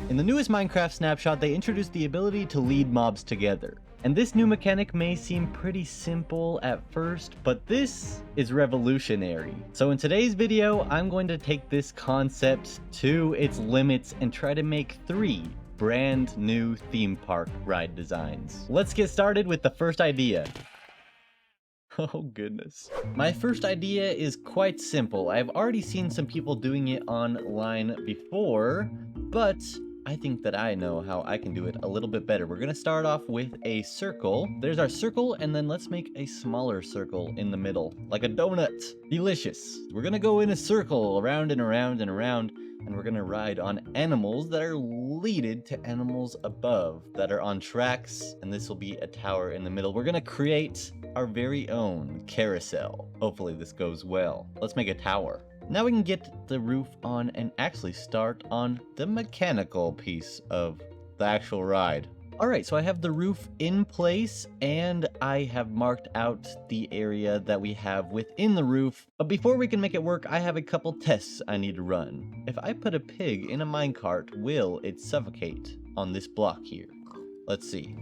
In the newest Minecraft snapshot, they introduced the ability to lead mobs together. And this new mechanic may seem pretty simple at first, but this is revolutionary. So in today's video, I'm going to take this concept to its limits and try to make 3 brand new theme park ride designs. Let's get started with the first idea. Oh goodness. My first idea is quite simple. I've already seen some people doing it online before, but I think that I know how I can do it a little bit better. We're gonna start off with a circle. There's our circle, and then let's make a smaller circle in the middle, like a donut. Delicious. We're gonna go in a circle around and around and around, and we're gonna ride on animals that are leaded to animals above that are on tracks, and this will be a tower in the middle. We're gonna create our very own carousel. Hopefully this goes well. Let's make a tower. Now we can get the roof on and actually start on the mechanical piece of the actual ride. Alright, so I have the roof in place and I have marked out the area that we have within the roof. But before we can make it work, I have a couple tests I need to run. If I put a pig in a minecart, will it suffocate on this block here? Let's see.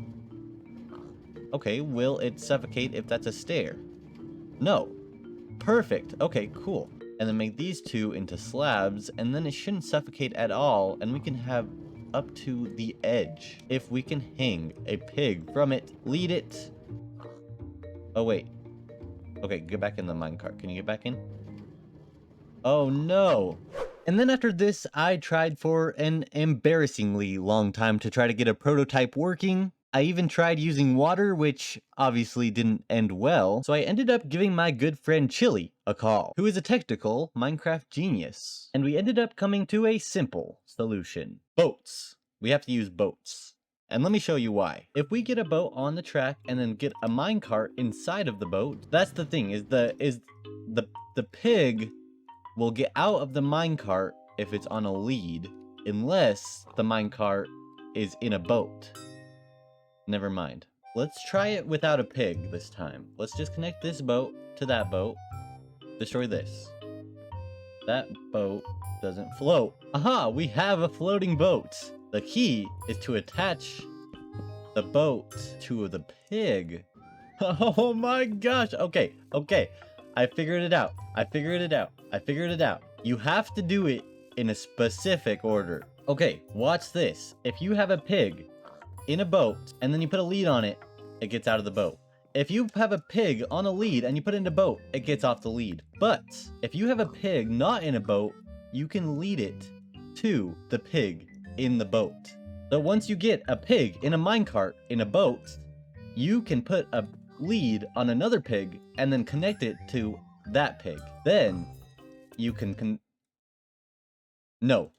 Okay, will it suffocate if that's a stair? No. Perfect. Okay, cool. And then make these 2 into slabs, and then it shouldn't suffocate at all, and we can have up to the edge. If we can hang a pig from it, lead it. Oh wait. Okay, get back in the minecart. Can you get back in? Oh no. And then after this, I tried for an embarrassingly long time to try to get a prototype working. I even tried using water, which obviously didn't end well, so I ended up giving my good friend Chili a call, who is a technical Minecraft genius. And we ended up coming to a simple solution. Boats. We have to use boats. And let me show you why. If we get a boat on the track and then get a minecart inside of the boat, that's the thing, is the pig will get out of the minecart if it's on a lead, unless the minecart is in a boat. Never mind. Let's try it without a pig this time. Let's just connect this boat to that boat. Destroy this. That boat doesn't float. Aha! We have a floating boat. The key is to attach the boat to the pig. Oh my gosh! Okay. I figured it out. I figured it out. You have to do it in a specific order. Okay, watch this. If you have a pig in a boat, and then you put a lead on it, it gets out of the boat. If you have a pig on a lead and you put it in a boat, it gets off the lead. But if you have a pig not in a boat, you can lead it to the pig in the boat. So once you get a pig in a minecart in a boat, you can put a lead on another pig and then connect it to that pig. Then you can No.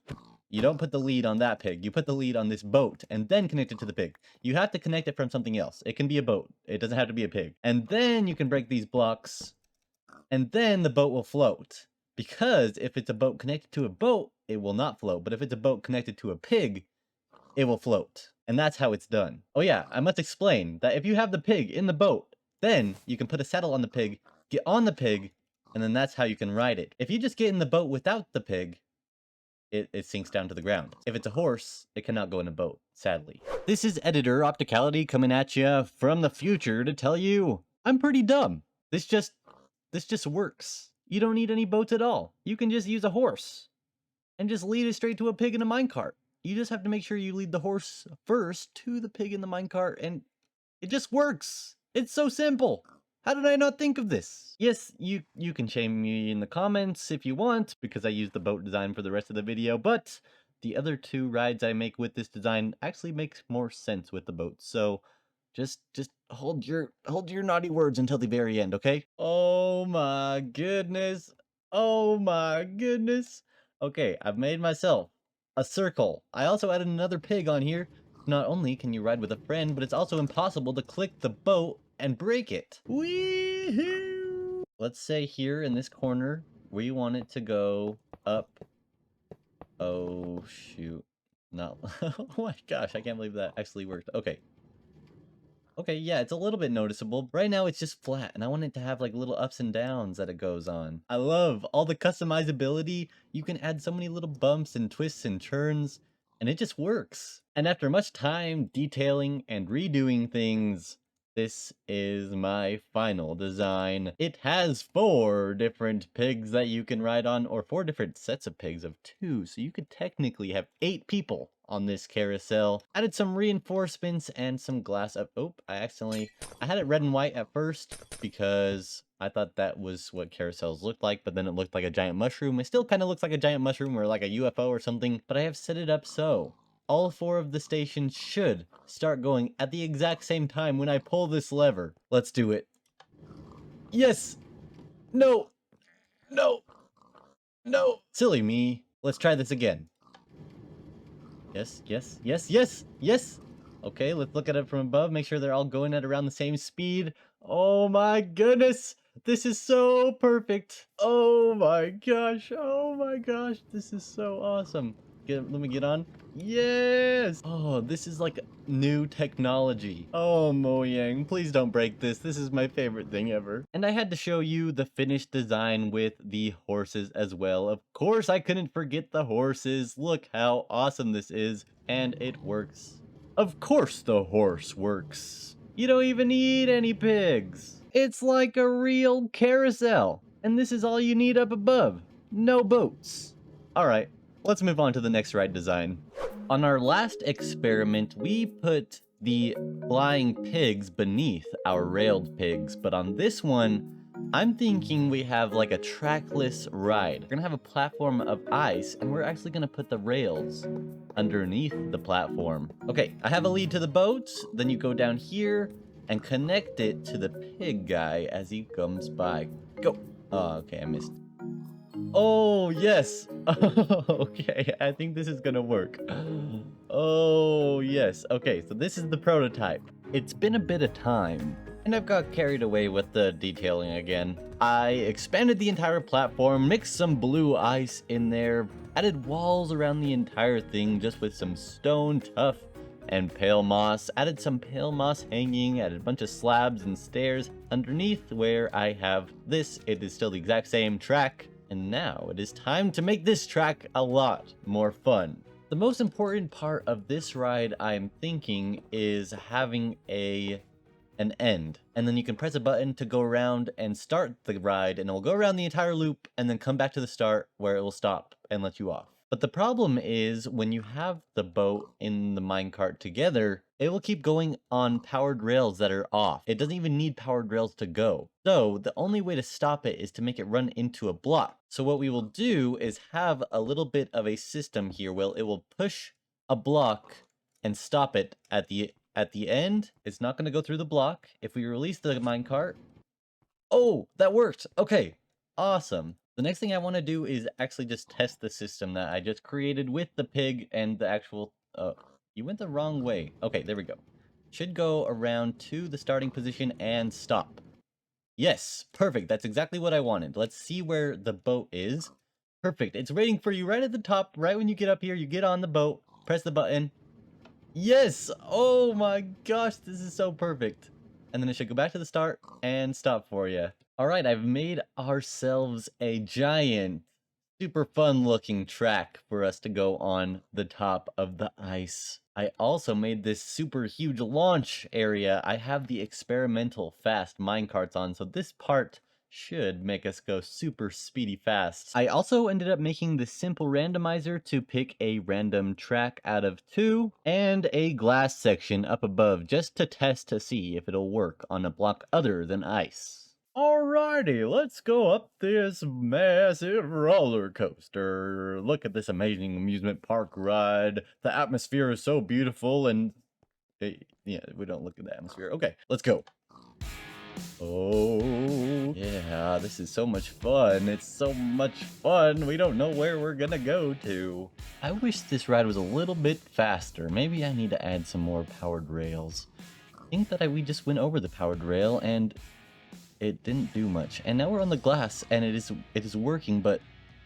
You don't put the lead on that pig. You put the lead on this boat and then connect it to the pig. You have to connect it from something else. It can be a boat. It doesn't have to be a pig. And then you can break these blocks and then the boat will float. Because if it's a boat connected to a boat, it will not float. But if it's a boat connected to a pig, it will float. And that's how it's done. Oh yeah, I must explain that if you have the pig in the boat, then you can put a saddle on the pig, get on the pig, and then that's how you can ride it. If you just get in the boat without the pig, it sinks down to the ground. If it's a horse, it cannot go in a boat, sadly. This is editor Opticality coming at you from the future to tell you I'm pretty dumb. This just works. You don't need any boats at all. You can just use a horse and just lead it straight to a pig in a minecart. You just have to make sure you lead the horse first to the pig in the minecart, and it just works. It's so simple. How did I not think of this? Yes, you can shame me in the comments if you want, because I used the boat design for the rest of the video, but the other 2 rides I make with this design actually makes more sense with the boat, so just hold your naughty words until the very end, okay? Oh my goodness. Oh my goodness. Okay, I've made myself a circle. I also added another pig on here. Not only can you ride with a friend, but it's also impossible to click the boat and break it. Wee-hoo! Let's say here in this corner, we want it to go up. Oh, shoot. No. Oh my gosh, I can't believe that actually worked. Okay. Okay, yeah, it's a little bit noticeable. Right now it's just flat, and I want it to have like little ups and downs that it goes on. I love all the customizability. You can add so many little bumps and twists and turns. and it just works. And after much time detailing and redoing things, this is my final design. It has 4 different pigs that you can ride on, or 4 different sets of pigs of 2, so you could technically have 8 people on this carousel. Added some reinforcements and some glass up. Oh, I had it red and white at first because I thought that was what carousels looked like, but then it looked like a giant mushroom. It still kind of looks like a giant mushroom or like a UFO or something, but I have set it up so all 4 of the stations should start going at the exact same time when I pull this lever. Let's do it. Yes! No! No! No! Silly me. Let's try this again. Yes, yes, yes, yes, yes! Okay, let's look at it from above, make sure they're all going at around the same speed. Oh my goodness! This is so perfect! Oh my gosh, this is so awesome. Let me get on. Yes! Oh, this is like new technology. Oh, Mojang, please don't break this. This is my favorite thing ever. And I had to show you the finished design with the horses as well. Of course, I couldn't forget the horses. Look how awesome this is. And it works. Of course the horse works. You don't even need any pigs. It's like a real carousel. And this is all you need up above. No boats. Alright, let's move on to the next ride design. On our last experiment, we put the flying pigs beneath our railed pigs, but on this one, I'm thinking we have like a trackless ride. We're gonna have a platform of ice, and we're actually gonna put the rails underneath the platform. Okay, I have a lead to the boat, then you go down here and connect it to the pig guy as he comes by. Go! Oh, okay, I missed. Oh, yes. Okay, I think this is gonna work. Oh, yes. Okay, so this is the prototype. It's been a bit of time, and I've got carried away with the detailing again. I expanded the entire platform, mixed some blue ice in there, added walls around the entire thing just with some stone tuff and pale moss, added some pale moss hanging, added a bunch of slabs and stairs underneath where I have this. It is still the exact same track. And now it is time to make this track a lot more fun. The most important part of this ride, I'm thinking, is having an end. And then you can press a button to go around and start the ride, and it will go around the entire loop and then come back to the start where it will stop and let you off. But the problem is when you have the boat in the minecart together, it will keep going on powered rails that are off. It doesn't even need powered rails to go. So the only way to stop it is to make it run into a block. So what we will do is have a little bit of a system here where it will push a block and stop it at the end. It's not going to go through the block. If we release the minecart, oh, that worked. Okay, awesome. The next thing I want to do is actually just test the system that I just created with the pig and the actual... you went the wrong way. Okay, there we go. Should go around to the starting position and stop. Yes, perfect. That's exactly what I wanted. Let's see where the boat is. Perfect. It's waiting for you right at the top. Right when you get up here, you get on the boat, press the button. Yes! Oh my gosh, this is so perfect. And then it should go back to the start and stop for you. Alright, I've made ourselves a giant, super fun looking track for us to go on the top of the ice. I also made this super huge launch area. I have the experimental fast minecarts on, so this part should make us go super speedy fast. I also ended up making this simple randomizer to pick a random track out of 2 and a glass section up above just to test to see if it'll work on a block other than ice. Alrighty, let's go up this massive roller coaster. Look at this amazing amusement park ride. The atmosphere is so beautiful and... yeah, we don't look at the atmosphere. Okay, let's go. Oh, yeah, this is so much fun. It's so much fun. We don't know where we're gonna go to. I wish this ride was a little bit faster. Maybe I need to add some more powered rails. I think that we just went over the powered rail and it didn't do much. And now we're on the glass and it is working, but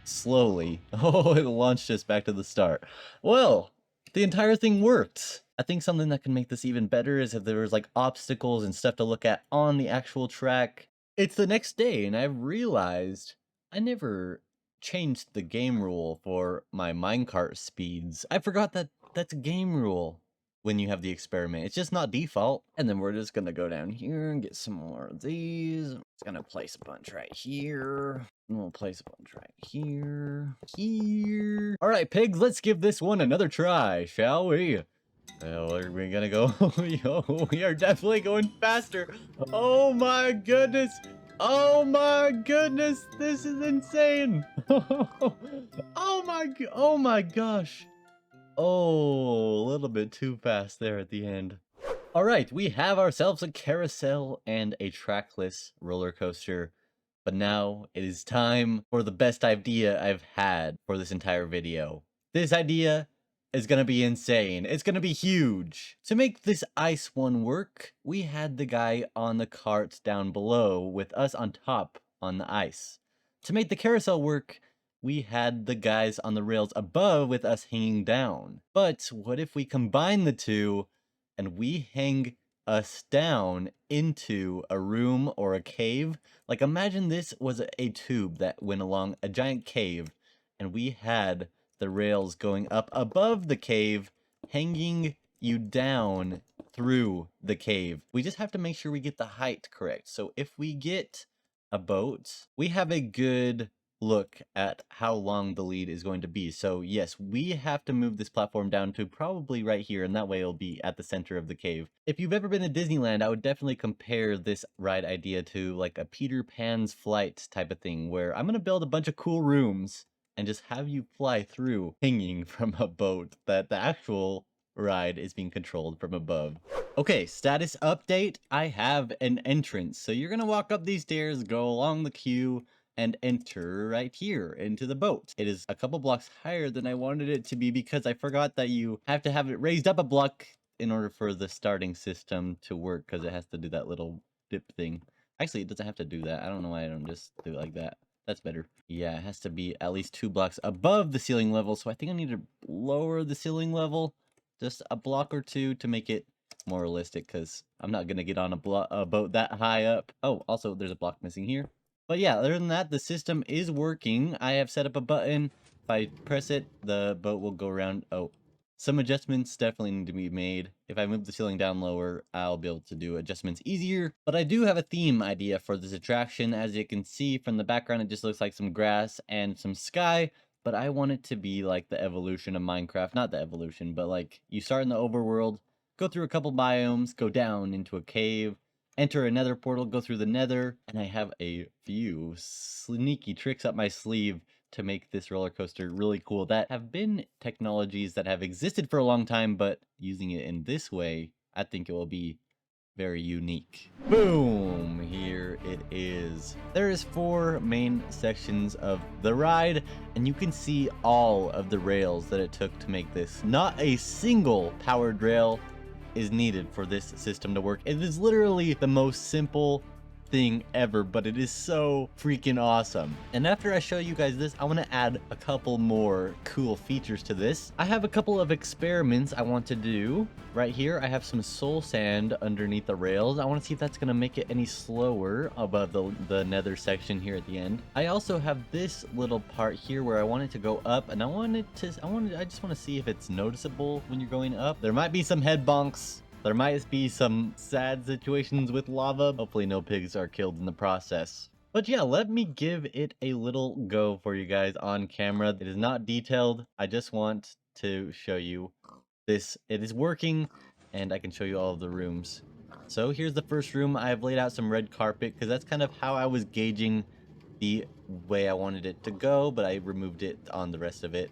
slowly. Oh, it launched us back to the start. Well, the entire thing worked. I think something that can make this even better is if there was like obstacles and stuff to look at on the actual track. It's the next day and I've realized I never changed the game rule for my minecart speeds. I forgot that That's a game rule when you have the experiment. It's just not default. And then we're just gonna go down here and get some more of these. It's gonna place a bunch right here. And we'll place a bunch right here. Here. All right, pigs, let's give this one another try, shall we? Well, we're gonna go. Yo, we are definitely going faster. Oh my goodness. Oh my goodness. This is insane. Oh my gosh. Oh, a little bit too fast there at the end. All right, we have ourselves a carousel and a trackless roller coaster. But now it is time for the best idea I've had for this entire video. This idea is gonna be insane. It's gonna be huge. To make this ice one work, we had the guy on the cart down below with us on top on the ice. To make the carousel work, we had the guys on the rails above with us hanging down. But what if we combine the two and we hang us down into a room or a cave? Like, imagine this was a tube that went along a giant cave and we had the rails going up above the cave, hanging you down through the cave. We just have to make sure we get the height correct. So if we get a boat, we have a good look at how long the lead is going to be. So yes, we have to move this platform down to probably right here, and that way it'll be at the center of the cave. If you've ever been to Disneyland, I would definitely compare this ride idea to like a Peter Pan's flight type of thing, where I'm gonna build a bunch of cool rooms and just have you fly through hanging from a boat that the actual ride is being controlled from above. Okay, status update. I have an entrance. So you're gonna walk up these stairs, go along the queue, and enter right here into the boat. It is a couple blocks higher than I wanted it to be because I forgot that you have to have it raised up a block in order for the starting system to work, because it has to do that little dip thing. Actually, it doesn't have to do that. I don't know why I don't just do it like that. That's better. Yeah, it has to be at least 2 blocks above the ceiling level, so I think I need to lower the ceiling level just a block or two to make it more realistic, because I'm not going to get on a boat that high up. Oh, also, there's a block missing here. But yeah, other than that, the system is working. I have set up a button. If I press it, the boat will go around. Oh, some adjustments definitely need to be made. If I move the ceiling down lower, I'll be able to do adjustments easier. But I do have a theme idea for this attraction. As you can see from the background, it just looks like some grass and some sky. But I want it to be like the evolution of Minecraft. Not the evolution, but like you start in the overworld, go through a couple biomes, go down into a cave, enter another portal, go through the nether, and I have a few sneaky tricks up my sleeve to make this roller coaster really cool that have been technologies that have existed for a long time, but using it in this way, I think it will be very unique. Boom! Here it is. There is 4 main sections of the ride, and you can see all of the rails that it took to make this. Not a single powered rail is needed for this system to work. It is literally the most simple thing ever, but it is so freaking awesome. And after I show you guys this, I want to add a couple more cool features to this. I have a couple of experiments I want to do. Right here, I have some soul sand underneath the rails. I want to see if that's going to make it any slower above the nether section here at the end. I also have this little part here where I want it to go up, and I just want to see if it's noticeable when you're going up. There might be some head bonks. There might be some sad situations with lava. Hopefully no pigs are killed in the process. But yeah, let me give it a little go for you guys on camera. It is not detailed. I just want to show you this. It is working, and I can show you all of the rooms. So here's the first room. I have laid out some red carpet because that's kind of how I was gauging the way I wanted it to go, but I removed it on the rest of it.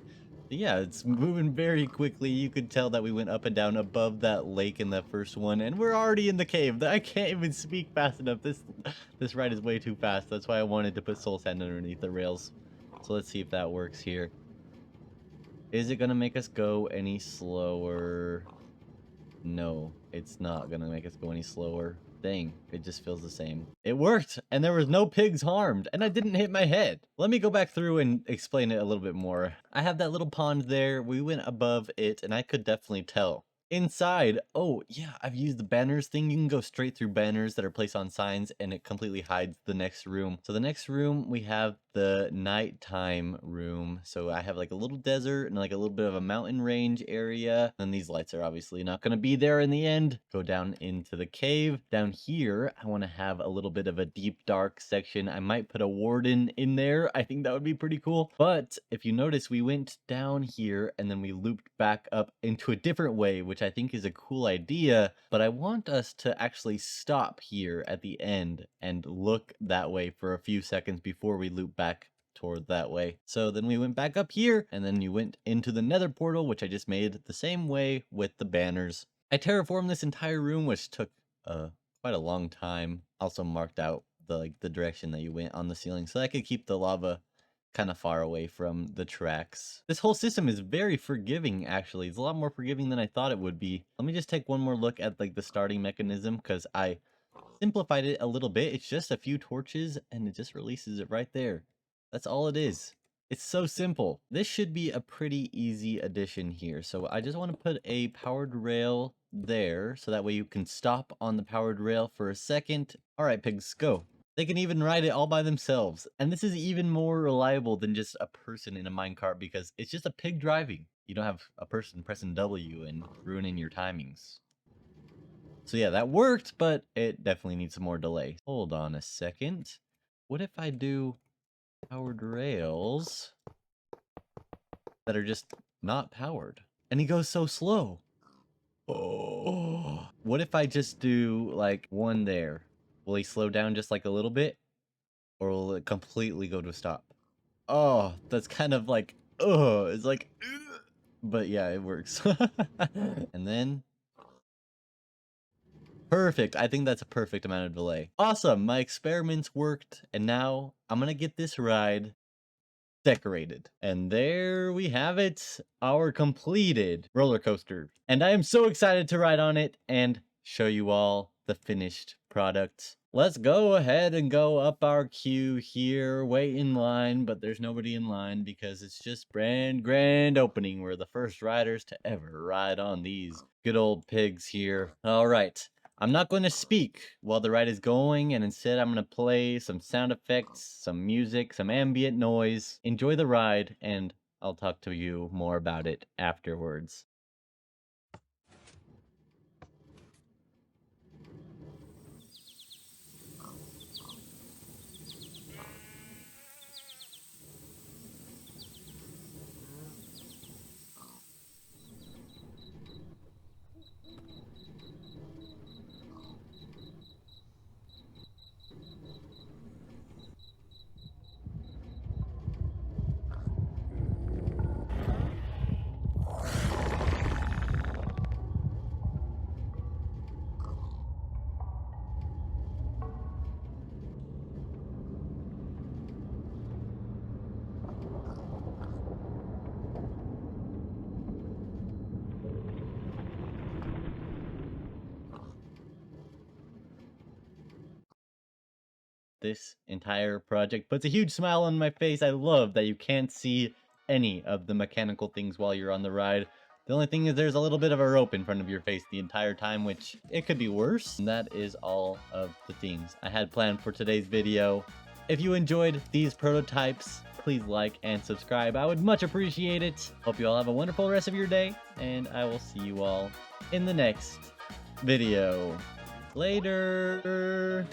Yeah, it's moving very quickly. You could tell that we went up and down above that lake in the first one, and we're already in the cave. I can't even speak fast enough. This ride is way too fast. That's why I wanted to put soul sand underneath the rails. So let's see if that works here. Is it gonna make us go any slower? No, it's not gonna make us go any slower. Dang, it just feels the same. It worked, and there was no pigs harmed, and I didn't hit my head. Let me go back through and explain it a little bit more. I have that little pond there. We went above it, and I could definitely tell. Inside, oh yeah, I've used the banners thing. You can go straight through banners that are placed on signs, and it completely hides the next room. So the next room, we have the nighttime room. So I have like a little desert and like a little bit of a mountain range area. And these lights are obviously not going to be there in the end. Go down into the cave. Down here, I want to have a little bit of a deep dark section. I might put a warden in there. I think that would be pretty cool. But if you notice, we went down here and then we looped back up into a different way, which I think is a cool idea. But I want us to actually stop here at the end and look that way for a few seconds before we loop back toward that way. So then we went back up here and then you went into the nether portal, which I just made the same way with the banners. I terraformed this entire room, which took quite a long time. Also marked out the direction that you went on the ceiling so I could keep the lava kind of far away from the tracks. This whole system is very forgiving, actually. It's a lot more forgiving than I thought it would be. Let me just take one more look at like the starting mechanism, because I simplified it a little bit. It's just a few torches and it just releases it right there. That's all it is. It's so simple. This should be a pretty easy addition here. So I just want to put a powered rail there so that way you can stop on the powered rail for a second. All right, pigs, go. They can even ride it all by themselves. And this is even more reliable than just a person in a minecart because it's just a pig driving. You don't have a person pressing W and ruining your timings. So yeah, that worked, but it definitely needs some more delay. Hold on a second. What if I do powered rails that are just not powered? And he goes so slow. Oh. What if I just do like one there? Will he slow down just like a little bit? Or will it completely go to a stop? Oh, that's kind of like, it's like, ugh. But yeah, it works. And then, perfect. I think that's a perfect amount of delay. Awesome, my experiments worked, and now I'm gonna get this ride decorated. And there we have it, our completed roller coaster. And I am so excited to ride on it and show you all the finished product. Let's go ahead and go up our queue here, wait in line, but there's nobody in line because it's just grand opening. We're the first riders to ever ride on these good old pigs here. All right. I'm not going to speak while the ride is going, and instead I'm going to play some sound effects, some music, some ambient noise. Enjoy the ride, and I'll talk to you more about it afterwards. This entire project puts a huge smile on my face. I love that you can't see any of the mechanical things while you're on the ride. The only thing is there's a little bit of a rope in front of your face the entire time, which it could be worse. And that is all of the things I had planned for today's video. If you enjoyed these prototypes, please like and subscribe. I would much appreciate it. Hope you all have a wonderful rest of your day, and I will see you all in the next video. Later!